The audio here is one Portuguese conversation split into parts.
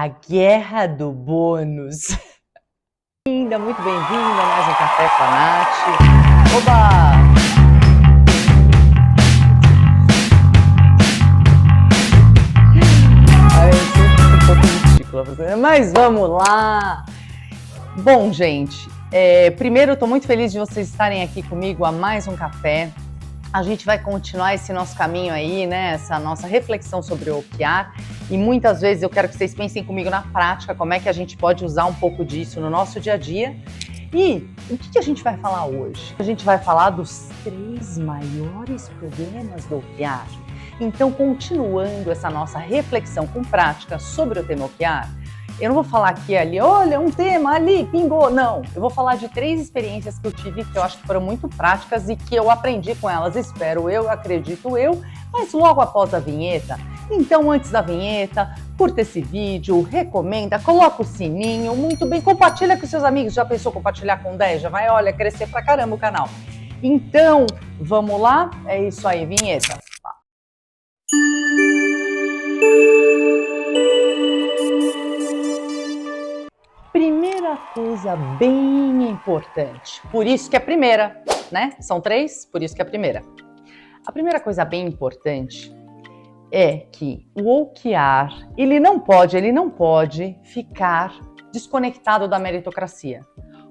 A guerra do bônus. Bem-vinda, muito bem-vinda a mais um Café com a Nath. Oba! Ai, eu sou um pouco ridícula, mas vamos lá! Bom, gente, primeiro eu estou muito feliz de vocês estarem aqui comigo a mais um café. A gente vai continuar esse nosso caminho aí, né? Essa nossa reflexão sobre o OKR. E muitas vezes eu quero que vocês pensem comigo na prática, como é que a gente pode usar um pouco disso no nosso dia a dia. E o que a gente vai falar hoje? A gente vai falar dos 3 maiores problemas do OKR. Então, continuando essa nossa reflexão com prática sobre o tema OKR, eu não vou falar aqui ali, olha, um tema ali, pingou. Não, eu vou falar de 3 experiências que eu tive que eu acho que foram muito práticas e que eu aprendi com elas, espero eu, acredito eu, mas logo após a vinheta. Então, antes da vinheta, curta esse vídeo, recomenda, coloca o sininho, muito bem, compartilha com seus amigos. Já pensou compartilhar com 10? Já vai, olha, crescer pra caramba o canal. Então, vamos lá? É isso aí, vinheta. Primeira coisa bem importante, por isso que é a primeira, né? São 3, por isso que é a primeira. A primeira coisa bem importante é que o OKR, ele não pode ficar desconectado da meritocracia.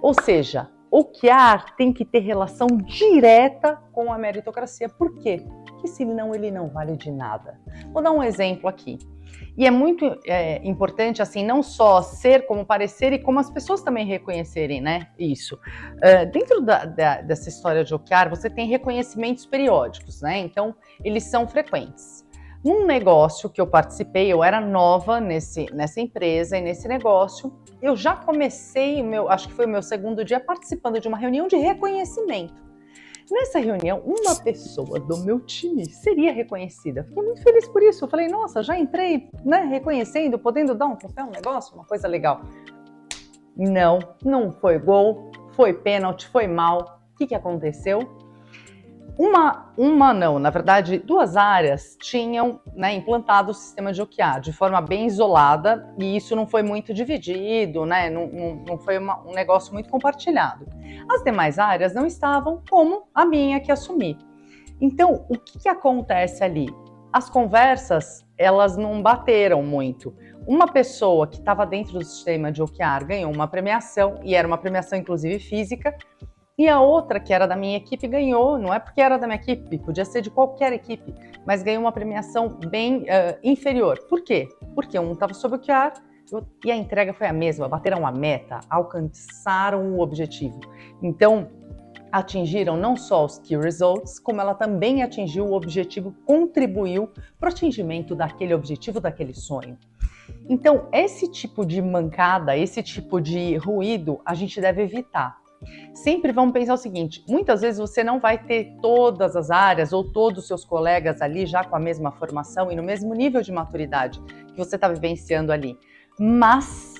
Ou seja, o OKR tem que ter relação direta com a meritocracia. Por quê? Porque senão ele não vale de nada. Vou dar um exemplo aqui. E é muito importante, assim, não só ser como parecer e como as pessoas também reconhecerem, né, isso. Dentro dessa história de OKR, você tem reconhecimentos periódicos, né, então eles são frequentes. Num negócio que eu participei, eu era nova nessa empresa e nesse negócio, eu já comecei, acho que foi o meu 2º dia, participando de uma reunião de reconhecimento. Nessa reunião, uma pessoa do meu time seria reconhecida. Fiquei muito feliz por isso. Eu falei, nossa, já entrei, né, reconhecendo, podendo dar um troféu, um negócio, uma coisa legal. Não foi gol, foi pênalti, foi mal. O que aconteceu? Na verdade, 2 áreas tinham, né, implantado o sistema de OKR de forma bem isolada e isso não foi muito dividido, né, não foi um negócio muito compartilhado. As demais áreas não estavam como a minha que assumi. Então, o que acontece ali? As conversas, elas não bateram muito. Uma pessoa que estava dentro do sistema de OKR ganhou uma premiação, e era uma premiação inclusive física, e a outra, que era da minha equipe, ganhou, não é porque era da minha equipe, podia ser de qualquer equipe, mas ganhou uma premiação bem inferior. Por quê? Porque um estava sob o OKR e a entrega foi a mesma, bateram a meta, alcançaram o objetivo. Então, atingiram não só os key results, como ela também atingiu o objetivo, contribuiu para o atingimento daquele objetivo, daquele sonho. Então, esse tipo de mancada, esse tipo de ruído, a gente deve evitar. Sempre vamos pensar o seguinte, muitas vezes você não vai ter todas as áreas ou todos os seus colegas ali já com a mesma formação e no mesmo nível de maturidade que você está vivenciando ali. Mas,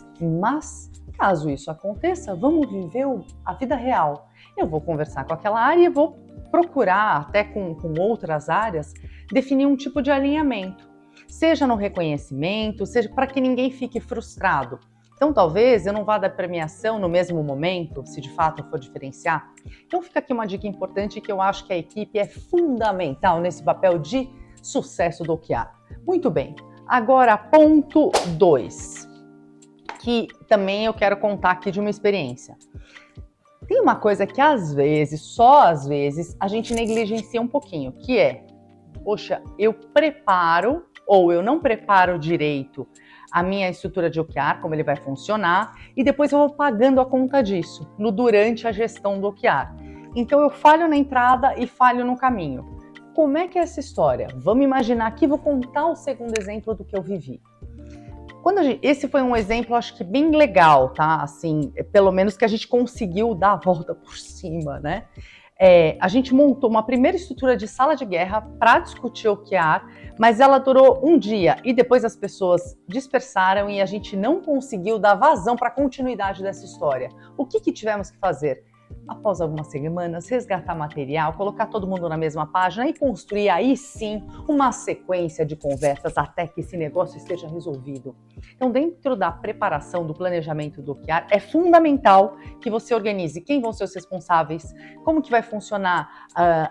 caso isso aconteça, vamos viver a vida real. Eu vou conversar com aquela área e vou procurar, até com outras áreas, definir um tipo de alinhamento. Seja no reconhecimento, seja para que ninguém fique frustrado. Então, talvez eu não vá dar premiação no mesmo momento, se de fato eu for diferenciar. Então, fica aqui uma dica importante que eu acho que a equipe é fundamental nesse papel de sucesso do OKR. Muito bem. Agora, ponto 2, que também eu quero contar aqui de uma experiência. Tem uma coisa que às vezes, só às vezes, a gente negligencia um pouquinho, que é, poxa, eu preparo ou eu não preparo direito a minha estrutura de OKR, como ele vai funcionar, e depois eu vou pagando a conta disso, durante a gestão do OKR. Então eu falho na entrada e falho no caminho. Como é que é essa história? Vamos imaginar aqui, vou contar o 2º exemplo do que eu vivi. Esse foi um exemplo, acho que bem legal, tá? Assim, pelo menos que a gente conseguiu dar a volta por cima, né? A gente montou uma primeira estrutura de sala de guerra para discutir o OKR, mas ela durou um dia e depois as pessoas dispersaram e a gente não conseguiu dar vazão para a continuidade dessa história. O que tivemos que fazer? após algumas semanas, resgatar material, colocar todo mundo na mesma página e construir aí sim uma sequência de conversas até que esse negócio esteja resolvido. Então, dentro da preparação do planejamento do OKR, é fundamental que você organize quem vão ser os responsáveis, como que vai funcionar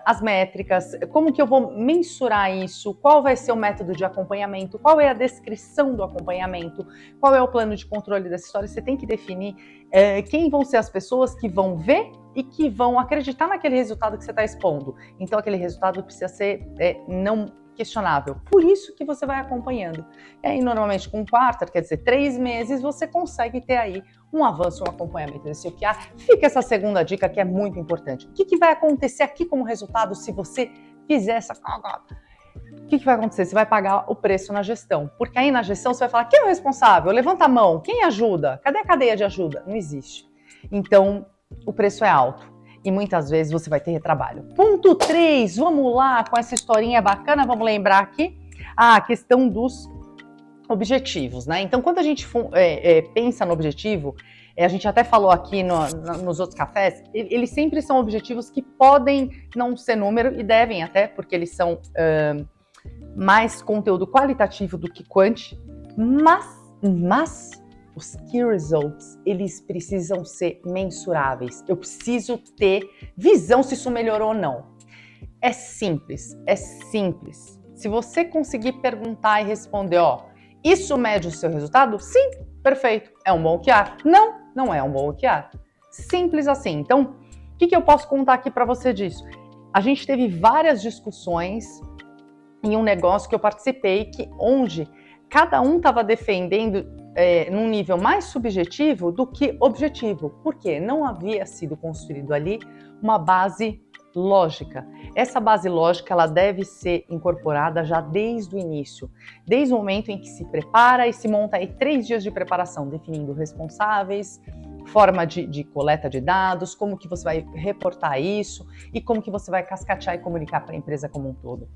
as métricas, como que eu vou mensurar isso, qual vai ser o método de acompanhamento, qual é a descrição do acompanhamento, qual é o plano de controle dessa história. Você tem que definir quem vão ser as pessoas que vão ver e que vão acreditar naquele resultado que você está expondo. Então, aquele resultado precisa ser não questionável. Por isso que você vai acompanhando. E aí, normalmente, com um quarter, quer dizer, 3 meses, você consegue ter aí um avanço, um acompanhamento desse OKR. Fica essa segunda dica que é muito importante. O que vai acontecer aqui como resultado se você fizer essa cagada? O que vai acontecer? Você vai pagar o preço na gestão. Porque aí na gestão você vai falar, quem é o responsável? Levanta a mão. Quem ajuda? Cadê a cadeia de ajuda? Não existe. Então, o preço é alto. E muitas vezes você vai ter retrabalho. Ponto 3, vamos lá com essa historinha bacana. Vamos lembrar aqui a questão dos objetivos, né? Então, quando a gente pensa no objetivo, a gente até falou aqui nos outros cafés, eles sempre são objetivos que podem não ser número e devem até, porque eles são mais conteúdo qualitativo do que quant, mas os key results, eles precisam ser mensuráveis. Eu preciso ter visão se isso melhorou ou não. É simples, é simples. Se você conseguir perguntar e responder, isso mede o seu resultado? Sim, perfeito. É um bom OKR? Não, não é um bom OKR. Simples assim. Então, o que eu posso contar aqui para você disso? A gente teve várias discussões em um negócio que eu participei, onde cada um estava defendendo num nível mais subjetivo do que objetivo. Por quê? Não havia sido construído ali uma base lógica. Essa base lógica ela deve ser incorporada já desde o início, desde o momento em que se prepara e se monta aí 3 dias de preparação, definindo responsáveis, forma de coleta de dados, como que você vai reportar isso e como que você vai cascatear e comunicar para a empresa como um todo.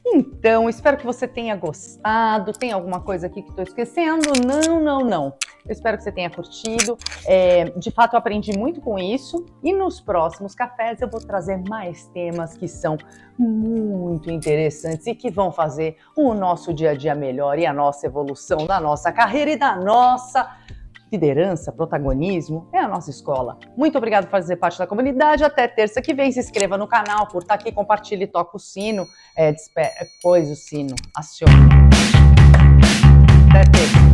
Então, espero que você tenha gostado. Tem alguma coisa aqui que estou esquecendo? Não. Eu espero que você tenha curtido. De fato, eu aprendi muito com isso. E nos próximos cafés eu vou trazer mais temas que são muito interessantes e que vão fazer o nosso dia a dia melhor e a nossa evolução da nossa carreira e da nossa liderança, protagonismo, é a nossa escola. Muito obrigado por fazer parte da comunidade. Até terça que vem. Se inscreva no canal, curta aqui, compartilhe, toca o sino, coisa o sino, acione. Até terça.